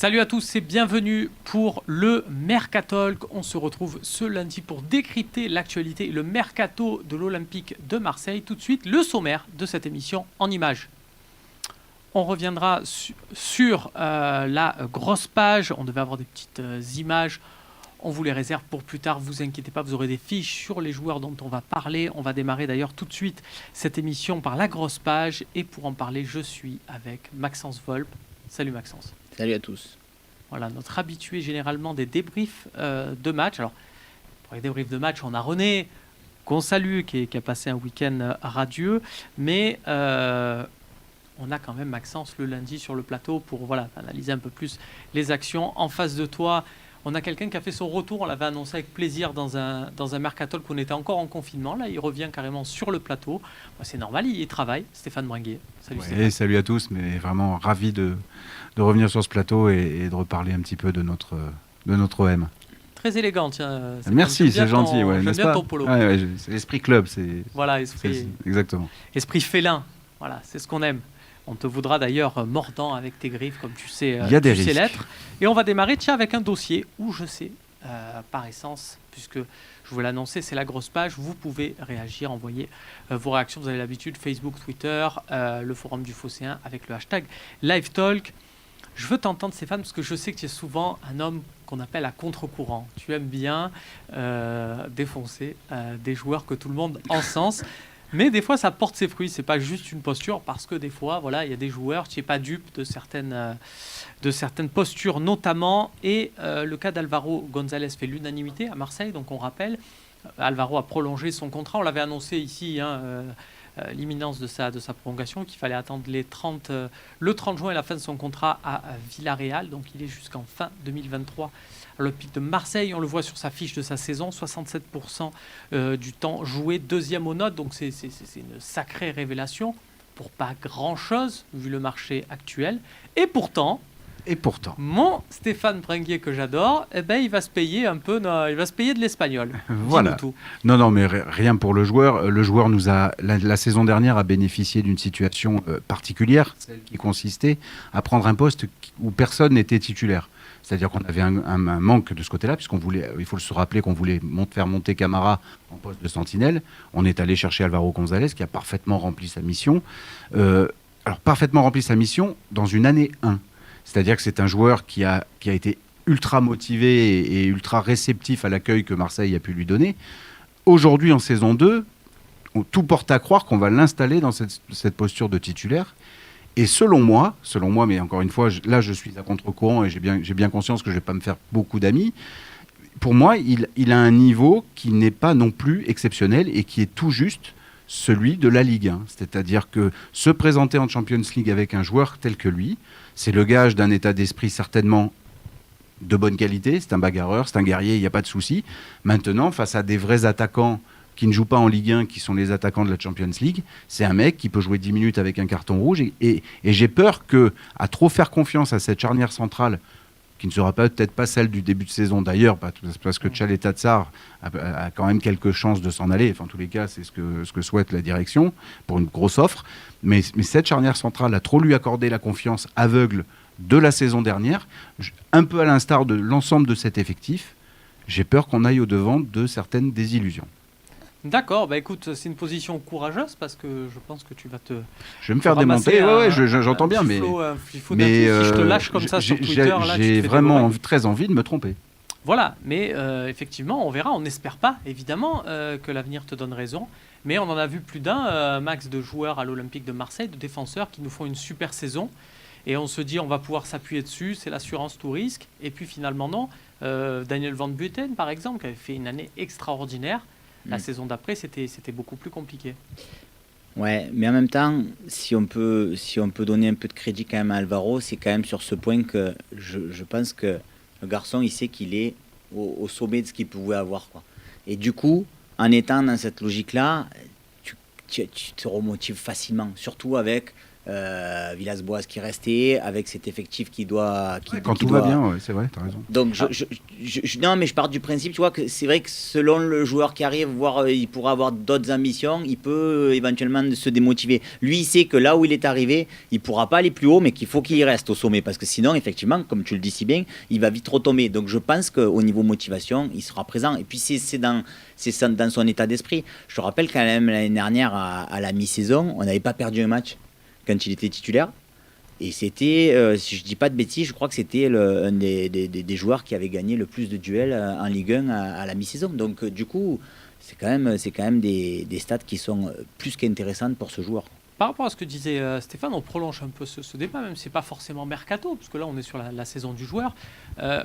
Salut à tous et bienvenue pour le Mercatalk. On se retrouve ce lundi pour décrypter l'actualité et le mercato de l'Olympique de Marseille. Tout de suite, le sommaire de cette émission en images. On reviendra sur la grosse page. On devait avoir des petites images. On vous les réserve pour plus tard. Vous inquiétez pas, vous aurez des fiches sur les joueurs dont on va parler. On va démarrer d'ailleurs tout de suite cette émission par la grosse page. Et pour en parler, je suis avec Maxence Volpe. Salut Maxence. Salut à tous. Voilà, notre habitué généralement des débriefs de match. Alors, pour les débriefs de match, on a René, qu'on salue, qui a passé un week-end radieux. Mais on a quand même Maxence le lundi sur le plateau pour analyser un peu plus les actions. En face de toi, on a quelqu'un qui a fait son retour. On l'avait annoncé avec plaisir dans un Mercatalk qu'on était encore en confinement. Là, il revient carrément sur le plateau. C'est normal, il y travaille. Stéphane Bringuier. Salut Stéphane. Salut à tous, mais vraiment ravi de revenir sur ce plateau et de reparler un petit peu de notre OM. Très élégant, tiens. Merci, c'est gentil. J'aime bien ton polo. C'est l'esprit club. Voilà, exactement. Esprit félin, voilà, c'est ce qu'on aime. On te voudra d'ailleurs mordant avec tes griffes, comme tu sais, il y a des risques. l'être. Et on va démarrer avec un dossier où je sais, par essence, puisque je vous l'annonçais, c'est la grosse page, vous pouvez réagir, envoyer vos réactions. Vous avez l'habitude, Facebook, Twitter, le forum du Phocéen avec le hashtag LiveTalk. Je veux t'entendre Stéphane, parce que je sais que tu es souvent un homme qu'on appelle à contre-courant. Tu aimes bien défoncer des joueurs que tout le monde encense. Mais des fois, ça porte ses fruits. C'est pas juste une posture, parce que des fois, il y a des joueurs, tu n'es pas dupe de certaines postures, notamment. Et le cas d'Alvaro González fait l'unanimité à Marseille. Donc, on rappelle, Alvaro a prolongé son contrat. On l'avait annoncé ici, l'imminence de sa prolongation, qu'il fallait attendre le 30 juin et la fin de son contrat à Villarreal. Donc, il est jusqu'en fin 2023. L'Olympique de Marseille, on le voit sur sa fiche de sa saison, 67% du temps joué, deuxième aux notes, donc c'est une sacrée révélation pour pas grand-chose vu le marché actuel. Et pourtant, mon Stéphane Bringuier que j'adore, il va se payer un peu, il va se payer de l'espagnol. Voilà. Tout. Non, mais rien pour le joueur. Le joueur la saison dernière a bénéficié d'une situation particulière, celle qui consistait à prendre un poste où personne n'était titulaire. C'est-à-dire qu'on avait un manque de ce côté-là, puisqu'on voulait, il faut se rappeler qu'on voulait faire monter Camara en poste de sentinelle. On est allé chercher Alvaro González, qui a parfaitement rempli sa mission. Parfaitement rempli sa mission dans une année 1. C'est-à-dire que c'est un joueur qui a été ultra motivé et ultra réceptif à l'accueil que Marseille a pu lui donner. Aujourd'hui, en saison 2, tout porte à croire qu'on va l'installer dans cette posture de titulaire. Et selon moi, mais encore une fois, là je suis à contre-courant et j'ai bien conscience que je ne vais pas me faire beaucoup d'amis. Pour moi, il a un niveau qui n'est pas non plus exceptionnel et qui est tout juste celui de la Ligue 1. C'est-à-dire que se présenter en Champions League avec un joueur tel que lui, c'est le gage d'un état d'esprit certainement de bonne qualité. C'est un bagarreur, c'est un guerrier, il n'y a pas de souci. Maintenant, face à des vrais attaquants qui ne jouent pas en Ligue 1, qui sont les attaquants de la Champions League, c'est un mec qui peut jouer 10 minutes avec un carton rouge. Et j'ai peur qu'à trop faire confiance à cette charnière centrale, qui ne sera peut-être pas celle du début de saison d'ailleurs, parce que Tchaleta Tsar a quand même quelques chances de s'en aller. Enfin, en tous les cas, c'est ce que souhaite la direction pour une grosse offre. Mais cette charnière centrale a trop lui accordé la confiance aveugle de la saison dernière, un peu à l'instar de l'ensemble de cet effectif. J'ai peur qu'on aille au-devant de certaines désillusions. D'accord, écoute, c'est une position courageuse parce que je pense que tu vas te... Je vais me faire démonter, j'entends bien, mais si je te lâche comme ça sur Twitter, là, j'ai vraiment très envie de me tromper. Voilà, mais effectivement, on verra, on n'espère pas, évidemment, que l'avenir te donne raison, mais on en a vu plus d'un, Max, de joueurs à l'Olympique de Marseille, de défenseurs qui nous font une super saison, et on se dit on va pouvoir s'appuyer dessus, c'est l'assurance tout risque, et puis finalement non. Daniel Van Buiten, par exemple, qui avait fait une année extraordinaire. La saison d'après, c'était beaucoup plus compliqué. Ouais, mais en même temps, si on peut donner un peu de crédit quand même à Alvaro, c'est quand même sur ce point que je pense que le garçon, il sait qu'il est au sommet de ce qu'il pouvait avoir, quoi. Et du coup, en étant dans cette logique-là, tu te remotives facilement, surtout avec Villas-Boas qui restait, avec cet effectif qui doit... Quand tout va bien, c'est vrai, tu as raison. Donc, non, mais je pars du principe, tu vois, que c'est vrai que selon le joueur qui arrive, voire il pourra avoir d'autres ambitions, il peut éventuellement se démotiver. Lui, il sait que là où il est arrivé, il pourra pas aller plus haut, mais qu'il faut qu'il reste au sommet, parce que sinon, effectivement, comme tu le dis si bien, il va vite retomber. Donc, je pense qu'au niveau motivation, il sera présent. Et puis, c'est dans son état d'esprit. Je te rappelle quand même, l'année dernière, à la mi-saison, on n'avait pas perdu un match quand il était titulaire. Et c'était, si je ne dis pas de bêtises, je crois que c'était un des joueurs qui avait gagné le plus de duels en Ligue 1 à la mi-saison. Donc, du coup, c'est quand même des stats qui sont plus qu'intéressantes pour ce joueur. Par rapport à ce que disait Stéphane, on prolonge un peu ce débat, même si ce n'est pas forcément mercato, parce que là on est sur la saison du joueur.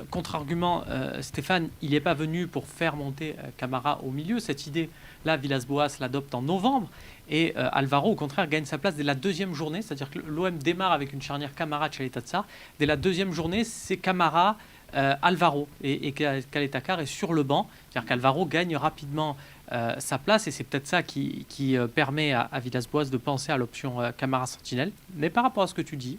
Contre-argument, Stéphane, il n'est pas venu pour faire monter Camara au milieu. Cette idée-là, Villas-Boas l'adopte en novembre. Et Alvaro, au contraire, gagne sa place dès la deuxième journée. C'est-à-dire que l'OM démarre avec une charnière Camara-Caleta-Tsar. Dès la deuxième journée, c'est Camara, Alvaro. Et Caleta-Car est sur le banc. C'est-à-dire qu'Alvaro gagne rapidement sa place. Et c'est peut-être ça qui permet à Villas-Boas de penser à l'option Camara-Sentinelle. Mais par rapport à ce que tu dis,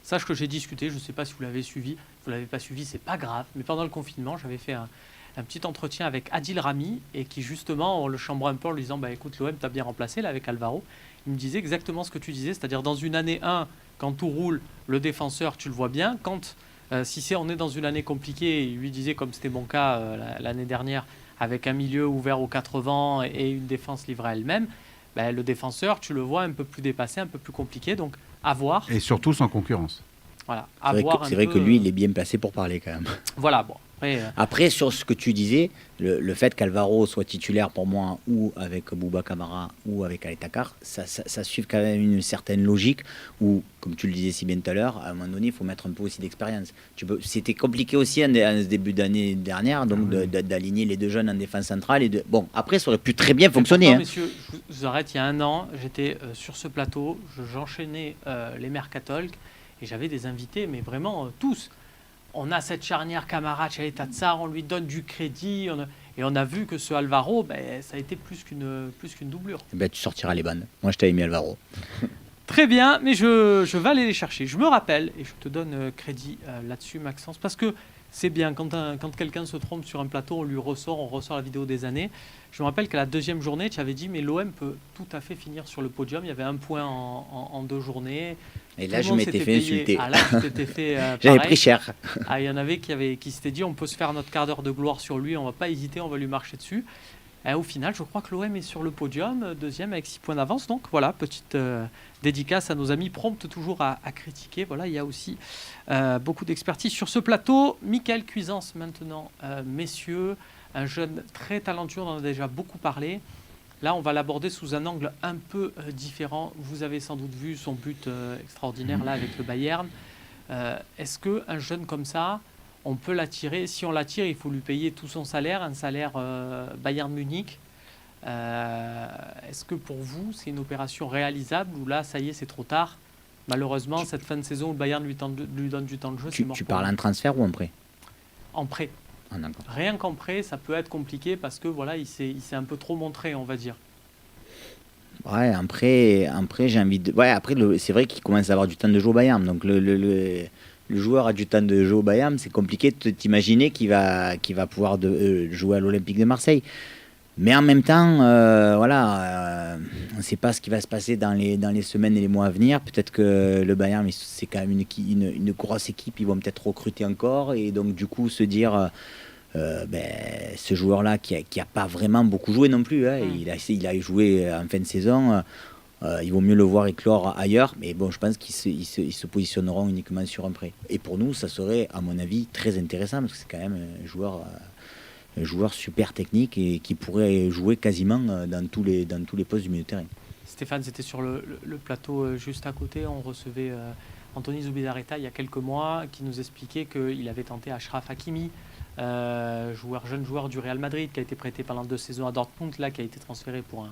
sache que j'ai discuté. Je ne sais pas si vous l'avez suivi. Si vous ne l'avez pas suivi, c'est pas grave. Mais pendant le confinement, j'avais fait un petit entretien avec Adil Rami et qui justement on le chambrait un peu en lui disant écoute, l'OM t'as bien remplacé là avec Alvaro. Il me disait exactement ce que tu disais, c'est-à-dire dans une année 1, quand tout roule, le défenseur tu le vois bien. Quand on est dans une année compliquée, il lui disait, comme c'était mon cas l'année dernière, avec un milieu ouvert aux 80 et une défense livrée à elle-même, le défenseur tu le vois un peu plus dépassé, un peu plus compliqué, donc à voir. Et surtout sans concurrence. Voilà, c'est vrai que lui il est bien placé pour parler quand même. Voilà, bon. Après, sur ce que tu disais, le fait qu'Alvaro soit titulaire pour moi, ou avec Bouba Camara, ou avec Caleta-Car, ça suit quand même une certaine logique, où, comme tu le disais si bien tout à l'heure, à un moment donné, il faut mettre un peu aussi d'expérience. C'était compliqué aussi en ce début d'année dernière, donc d'aligner les deux jeunes en défense centrale. Bon, après, ça aurait pu très bien fonctionner. Pourtant, messieurs, je vous arrête, il y a un an, j'étais sur ce plateau, j'enchaînais les Mercatolk, et j'avais des invités, mais vraiment tous. On a cette charnière Camara, Caleta-Tsar, on lui donne du crédit. Et on a vu que ce Alvaro, ça a été plus qu'une doublure. Tu sortiras les bandes. Moi, je t'avais mis Alvaro. Très bien, mais je vais aller les chercher. Je me rappelle, et je te donne crédit là-dessus, Maxence, parce que c'est bien, quand quelqu'un se trompe sur un plateau, on ressort la vidéo des années. Je me rappelle qu'à la deuxième journée, tu avais dit, mais l'OM peut tout à fait finir sur le podium. Il y avait un point en 2 journées. Et là, je m'étais fait insulter. Ah, là, tu t'étais fait J'avais pris cher. Ah, il y en avait qui s'étaient dit, on peut se faire notre quart d'heure de gloire sur lui, on va pas hésiter, on va lui marcher dessus. Et au final, je crois que l'OM est sur le podium, deuxième avec 6 points d'avance. Donc voilà, petite dédicace à nos amis promptes toujours à critiquer. Voilà, il y a aussi beaucoup d'expertise sur ce plateau. Mickaël Cuisance maintenant, messieurs, un jeune très talentueux, on en a déjà beaucoup parlé. Là, on va l'aborder sous un angle un peu différent. Vous avez sans doute vu son but extraordinaire là avec le Bayern. Est-ce qu'un jeune comme ça, on peut l'attirer? Si on l'attire, il faut lui payer tout son salaire, un salaire Bayern Munich. Est-ce que pour vous, c'est une opération réalisable ou là, ça y est, c'est trop tard? Malheureusement, cette fin de saison où le Bayern lui donne du temps de jeu, c'est mort. Tu parles en transfert ou en prêt? En prêt. Ah, d'accord. Rien qu'en prêt, ça peut être compliqué parce que voilà, il s'est un peu trop montré, on va dire. Ouais, après j'ai envie de. Ouais, après, c'est vrai qu'il commence à avoir du temps de jeu au Bayern. Donc, le joueur a du temps de jeu au Bayern. C'est compliqué de t'imaginer qu'il va pouvoir jouer à l'Olympique de Marseille. Mais en même temps, on ne sait pas ce qui va se passer dans les semaines et les mois à venir. Peut-être que le Bayern, c'est quand même une grosse équipe. Ils vont peut-être recruter encore. Et donc, du coup, se dire. Ce joueur-là qui a pas vraiment beaucoup joué non plus, hein. Il a joué en fin de saison, il vaut mieux le voir éclore ailleurs, mais bon, je pense qu'ils se positionneront uniquement sur un prêt. Et pour nous, ça serait, à mon avis, très intéressant, parce que c'est quand même un joueur super technique et qui pourrait jouer quasiment dans tous les postes du milieu de terrain. Stéphane, c'était sur le plateau juste à côté, on recevait Anthony Zubizarreta il y a quelques mois, qui nous expliquait qu'il avait tenté Achraf Hakimi, jeune joueur du Real Madrid qui a été prêté pendant 2 saisons à Dortmund, là qui a été transféré pour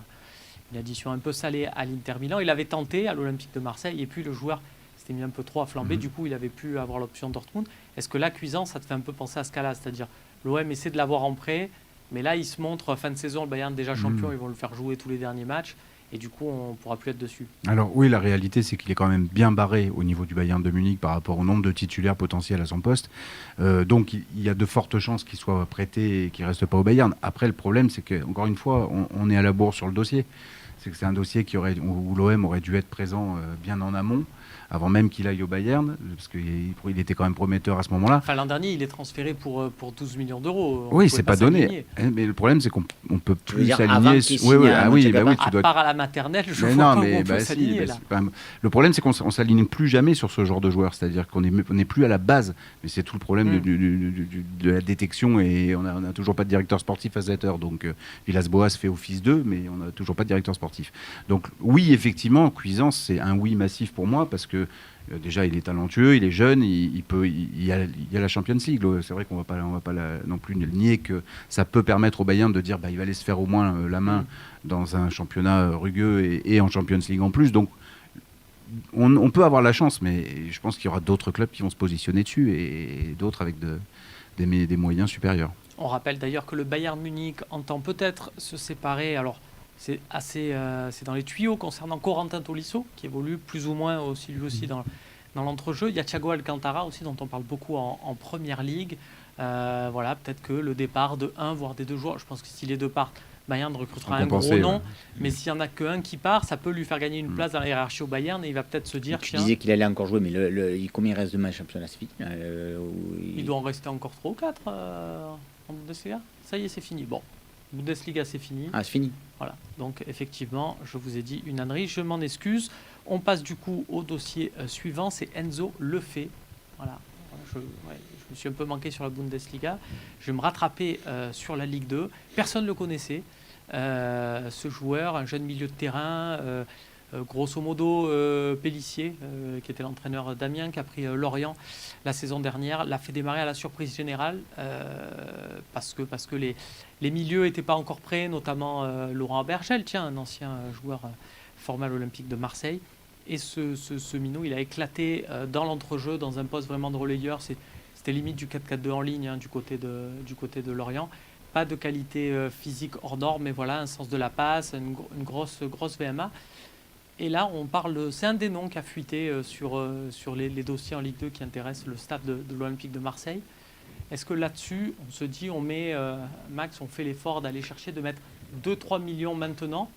une addition un peu salée à l'Inter Milan. Il avait tenté à l'Olympique de Marseille et puis le joueur s'était mis un peu trop à flamber, du coup il avait pu avoir l'option Dortmund. Est-ce que la Cuisance, ça te fait un peu penser à ce cas-là, c'est-à-dire l'OM essaie de l'avoir en prêt, mais là il se montre fin de saison, le Bayern déjà champion, ils vont le faire jouer tous les derniers matchs et du coup on ne pourra plus être dessus. Alors oui, la réalité, c'est qu'il est quand même bien barré au niveau du Bayern de Munich par rapport au nombre de titulaires potentiels à son poste. Donc il y a de fortes chances qu'il soit prêté et qu'il ne reste pas au Bayern. Après, le problème, c'est qu'encore une fois, on est à la bourre sur le dossier. C'est que c'est un dossier où l'OM aurait dû être présent bien en amont, avant même qu'il aille au Bayern, parce qu'il était quand même prometteur à ce moment-là. Enfin, l'an dernier, il est transféré pour 12 millions d'euros. Oui, c'est pas donné. Mais le problème, c'est qu'on ne peut plus s'aligner. À part à la maternelle, je vois pas où on peut s'aligner. Le problème, c'est qu'on ne s'aligne plus jamais sur ce genre de joueur. C'est-à-dire qu'on n'est plus à la base. Mais c'est tout le problème de la détection. Et on n'a toujours pas de directeur sportif à cette heure. Donc Villas-Boas fait office 2, mais on n'a toujours pas de directeur sportif. Donc oui, effectivement, Cuisance, c'est un oui massif pour moi, parce que déjà, il est talentueux, il est jeune, il y a la Champions League. C'est vrai qu'on va pas non plus nier que ça peut permettre au Bayern de dire il va aller se faire au moins la main dans un championnat rugueux et en Champions League en plus. Donc, on peut avoir la chance, mais je pense qu'il y aura d'autres clubs qui vont se positionner dessus et d'autres avec des moyens supérieurs. On rappelle d'ailleurs que le Bayern Munich entend peut-être se séparer. Alors, c'est dans les tuyaux concernant Corentin Tolisso, qui évolue plus ou moins lui aussi dans l'entrejeu. Il y a Thiago Alcantara aussi, dont on parle beaucoup en Première Ligue. Voilà, peut-être que le départ de un, voire des deux joueurs, je pense que si les deux partent, Bayern recrutera un gros nom. Mais s'il n'y en a qu'un qui part, ça peut lui faire gagner une place dans la hiérarchie au Bayern, et il va peut-être se dire... Tu disais qu'il allait encore jouer, mais combien il reste de matchs championnat? Il doit en rester encore 3 ou 4 en Bundesliga. Ça y est, c'est fini. Bon, Bundesliga, c'est fini. Ah, c'est fini. Voilà, donc effectivement, je vous ai dit une ânerie, je m'en excuse. On passe du coup au dossier suivant, c'est Enzo Lefebvre. Voilà, je me suis un peu manqué sur la Bundesliga. Je vais me rattraper sur la Ligue 2. Personne ne le connaissait, ce joueur, un jeune milieu de terrain, grosso modo Pélissier, qui était l'entraîneur d'Amiens, qui a pris Lorient la saison dernière, l'a fait démarrer à la surprise générale, parce que les milieux n'étaient pas encore prêts, notamment Laurent Abergel, un ancien joueur formé à l'Olympique de Marseille. Et ce minot, il a éclaté dans l'entrejeu, dans un poste vraiment de relayeur. C'était limite du 4-4-2 en ligne, du côté de Lorient. Pas de qualité physique hors norme, mais voilà, un sens de la passe, une grosse VMA. Et là, c'est un des noms qui a fuité sur les dossiers en Ligue 2 qui intéressent le staff de l'Olympique de Marseille. Est-ce que là-dessus, on se dit, Max, on fait l'effort d'aller chercher, de mettre 2-3 millions maintenant,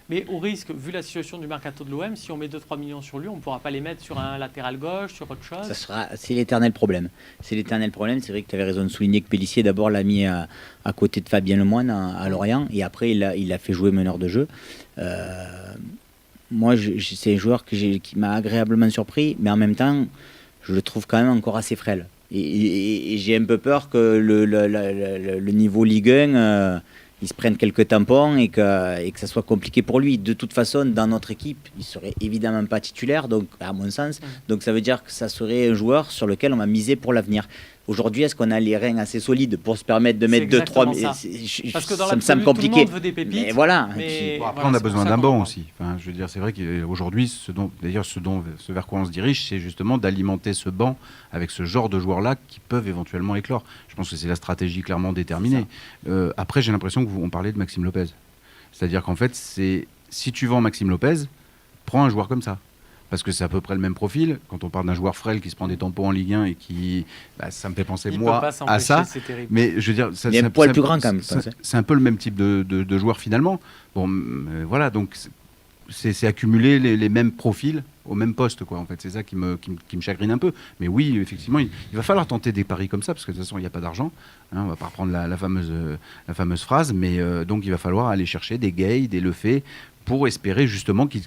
mais au risque, vu la situation du mercato de l'OM, si on met 2-3 millions sur lui, on ne pourra pas les mettre sur un latéral gauche, sur autre chose. C'est l'éternel problème. C'est vrai que tu avais raison de souligner que Pélissier, d'abord, l'a mis à côté de Fabien Lemoine à Lorient, et après, il l'a fait jouer meneur de jeu. Moi, c'est un joueur qui m'a agréablement surpris, mais en même temps, je le trouve quand même encore assez frêle. Et j'ai un peu peur que le niveau Ligue 1, il se prenne quelques tampons et que ça soit compliqué pour lui. De toute façon, dans notre équipe, il ne serait évidemment pas titulaire, donc, à mon sens. Donc ça veut dire que ça serait un joueur sur lequel on va miser pour l'avenir. Aujourd'hui, est-ce qu'on a les reins assez solides pour se permettre de mettre 2-3... Parce que dans ça me semble compliqué. Tout le monde veut des pépites. Mais voilà. Après, on a besoin d'un banc aussi. Enfin, je veux dire, c'est vrai qu'aujourd'hui, ce vers quoi on se dirige, c'est justement d'alimenter ce banc avec ce genre de joueurs-là qui peuvent éventuellement éclore. Je pense que c'est la stratégie clairement déterminée. Après, j'ai l'impression qu'on parlait de Maxime Lopez. C'est-à-dire qu'en fait, si tu vends Maxime Lopez, prends un joueur comme ça. Parce que c'est à peu près le même profil. Quand on parle d'un joueur frêle qui se prend des tampons en Ligue 1 et qui... ça me fait penser, à ça. Mais je veux dire... Il y a un poil plus grand quand même. C'est un peu le même type de joueur finalement. Bon, voilà, donc c'est accumuler les mêmes profils au même poste, quoi. En fait, c'est ça qui me chagrine un peu. Mais oui, effectivement, il va falloir tenter des paris comme ça, parce que de toute façon, il n'y a pas d'argent. On ne va pas reprendre la fameuse phrase, mais donc il va falloir aller chercher des Gay, des Lefebvre, pour espérer justement qu'ils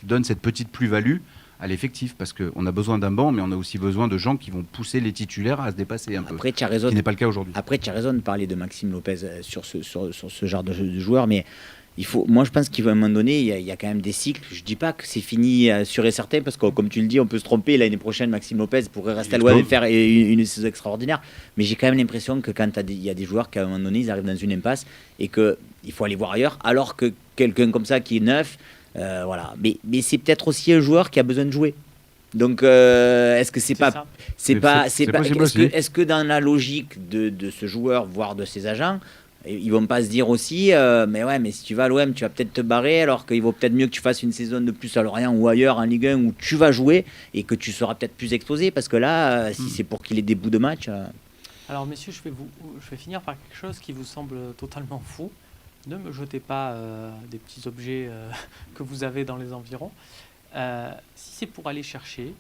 donnent cette petite plus-value à l'effectif, parce qu'on a besoin d'un banc, mais on a aussi besoin de gens qui vont pousser les titulaires à se dépasser un peu, ce qui n'est pas le cas aujourd'hui. Après, tu as raison de parler de Maxime Lopez sur ce genre de joueur, mais moi je pense qu'à un moment donné, il y a quand même des cycles. Je ne dis pas que c'est fini sûr et certain, parce que comme tu le dis, on peut se tromper. L'année prochaine, Maxime Lopez pourrait rester à l'OM et faire une saison extraordinaire. Mais j'ai quand même l'impression que quand il y a des joueurs qu'à un moment donné, ils arrivent dans une impasse et qu'il faut aller voir ailleurs, alors que quelqu'un comme ça qui est neuf, voilà. Mais c'est peut-être aussi un joueur qui a besoin de jouer. Donc, est-ce que est-ce que dans la logique de ce joueur, voire de ses agents, Ils vont pas se dire aussi, mais si tu vas à l'OM, tu vas peut-être te barrer, alors qu'il vaut peut-être mieux que tu fasses une saison de plus à Lorient ou ailleurs en Ligue 1 où tu vas jouer et que tu seras peut-être plus exposé, parce que là, si c'est pour qu'il ait des bouts de match... Alors messieurs, je vais finir par quelque chose qui vous semble totalement fou. Ne me jetez pas des petits objets que vous avez dans les environs. Si c'est pour aller chercher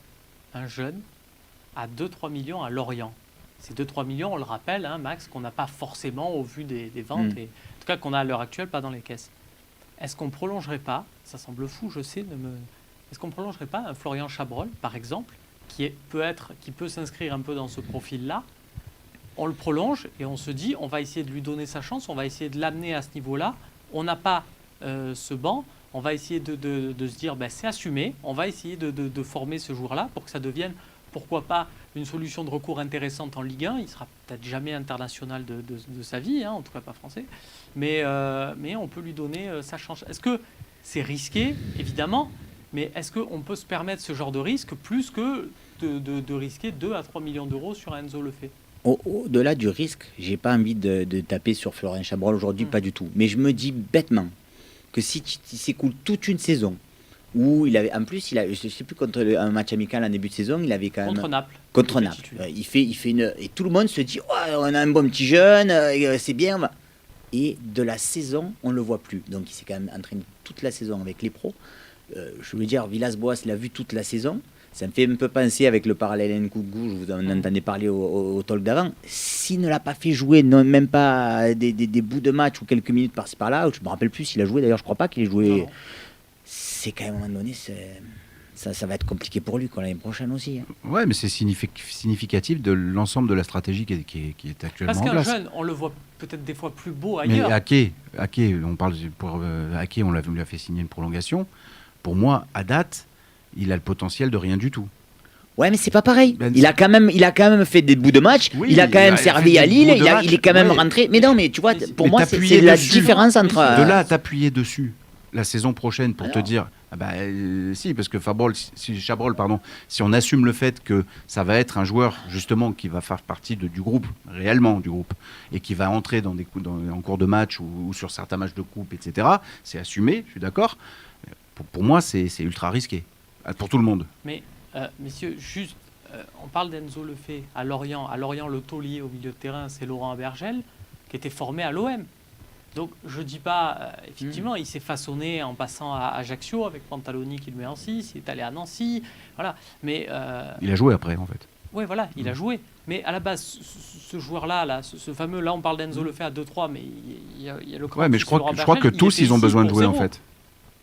un jeune à 2-3 millions à Lorient, ces 2-3 millions, on le rappelle, hein, Max, qu'on n'a pas forcément au vu des ventes, et, en tout cas qu'on a à l'heure actuelle pas dans les caisses. Est-ce qu'on ne prolongerait pas, ça semble fou, je sais, est-ce qu'on ne prolongerait pas un Florian Chabrol, par exemple, qui peut s'inscrire un peu dans ce profil-là? On le prolonge et on se dit, on va essayer de lui donner sa chance, on va essayer de l'amener à ce niveau-là. On n'a pas ce banc, on va essayer de se dire, c'est assumé, on va essayer de former ce joueur-là pour que ça devienne, pourquoi pas, une solution de recours intéressante en Ligue 1. Il sera peut-être jamais international de sa vie, hein, en tout cas pas français, mais on peut lui donner sa chance. Est-ce que c'est risqué, évidemment, mais est-ce qu'on peut se permettre ce genre de risque plus que de risquer 2 à 3 millions d'euros sur Enzo Lefebvre? Au-delà du risque, j'ai pas envie de taper sur Florian Chabrol aujourd'hui, pas du tout. Mais je me dis bêtement que si il s'écoule toute une saison, où il avait, en plus, je sais plus, contre un match amical en début de saison, il avait quand même... Contre Naples. Contre Naples. Il fait une... Et tout le monde se dit, on a un bon petit jeune, c'est bien. Et de la saison, on ne le voit plus. Donc il s'est quand même entraîné toute la saison avec les pros. Je veux dire, Villas-Boas l'a vu toute la saison. Ça me fait un peu penser avec le parallèle Nkougou, je vous en entendais parler au talk d'avant. S'il ne l'a pas fait jouer, non, même pas des bouts de match ou quelques minutes par-ci par-là, je ne me rappelle plus s'il a joué, d'ailleurs je ne crois pas qu'il ait joué. Non. C'est quand même à un moment donné, ça va être compliqué pour lui l'année prochaine aussi. Hein. Ouais, mais c'est significatif de l'ensemble de la stratégie qui est actuellement en place. Parce qu'un jeune, on le voit peut-être des fois plus beau ailleurs. Mais Ake, on parle pour Ake, on lui a fait signer une prolongation. Pour moi, à date, il a le potentiel de rien du tout. Ouais, mais c'est pas pareil. Il a quand même fait des bouts de match. Oui, il a quand même servi à Lille. Il est quand même rentré. Mais non, mais tu vois, pour moi, c'est la différence entre. De là à t'appuyer dessus la saison prochaine pour te dire, si, parce que Chabrol, si on assume le fait que ça va être un joueur justement qui va faire partie du groupe, réellement du groupe, et qui va entrer en cours de match ou sur certains matchs de coupe, etc. C'est assumé, je suis d'accord. Pour moi, c'est ultra risqué. Pour tout le monde. Mais, messieurs, juste, on parle d'Enzo Lefebvre à Lorient. À Lorient, le taulier au milieu de terrain, c'est Laurent Abergel, qui était formé à l'OM. Donc, je ne dis pas, effectivement, il s'est façonné en passant à Ajaccio, avec Pantaloni qui le met en 6, il est allé à Nancy, voilà. Mais, il a joué après, en fait. Oui, voilà, il a joué. Mais à la base, ce joueur-là, ce fameux, là, on parle d'Enzo Lefebvre à 2-3, mais il y a le... Ouais, mais je crois que tous, ils ont besoin de jouer, en fait.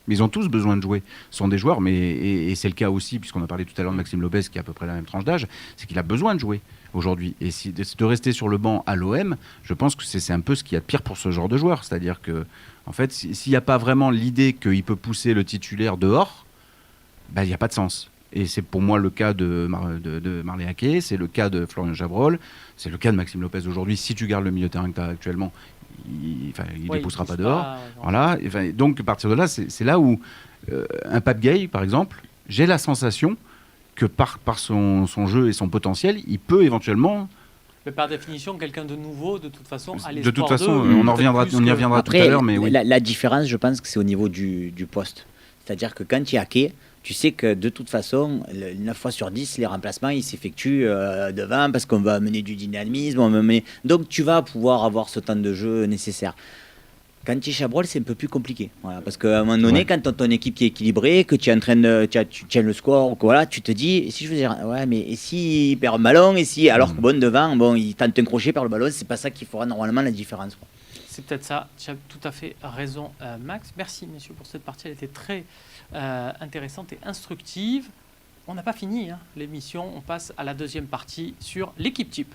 Mais ils ont tous besoin de jouer. Ce sont des joueurs, et c'est le cas aussi, puisqu'on a parlé tout à l'heure de Maxime Lopez, qui a à peu près la même tranche d'âge, c'est qu'il a besoin de jouer aujourd'hui. Et de rester sur le banc à l'OM, je pense que c'est un peu ce qu'il y a de pire pour ce genre de joueur. C'est-à-dire que, en fait, s'il n'y a pas vraiment l'idée qu'il peut pousser le titulaire dehors, il n'y a pas de sens. Et c'est pour moi le cas de Marley Ake, c'est le cas de Florian Chabrol, c'est le cas de Maxime Lopez aujourd'hui. Si tu gardes le milieu de terrain que tu as actuellement, il ne les poussera pas dehors. Voilà. Donc, à partir de là, c'est là où un Pape Gueye, par exemple, j'ai la sensation que par son jeu et son potentiel, il peut éventuellement... Mais par définition, quelqu'un de nouveau, de toute façon, de toute façon, on y reviendra après, tout à l'heure. Mais oui. La différence, je pense que c'est au niveau du poste. C'est-à-dire que quand il y a Ake, tu sais que de toute façon, 9 fois sur 10, les remplacements, ils s'effectuent devant parce qu'on va amener du dynamisme. Donc tu vas pouvoir avoir ce temps de jeu nécessaire. Quand tu es Chabrol, c'est un peu plus compliqué. Voilà, parce qu'à un moment donné, quand ton équipe qui est équilibrée, que tu es en train de. Tu tiens le score, voilà, tu te dis, si je veux dire, ouais, mais et si il perd un ballon, alors que devant, il tente un crochet par le ballon, c'est pas ça qui fera normalement la différence. Quoi. C'est peut-être ça. Tu as tout à fait raison, Max. Merci, messieurs, pour cette partie. Elle était très intéressante et instructive. On n'a pas fini l'émission. On passe à la deuxième partie sur l'équipe type.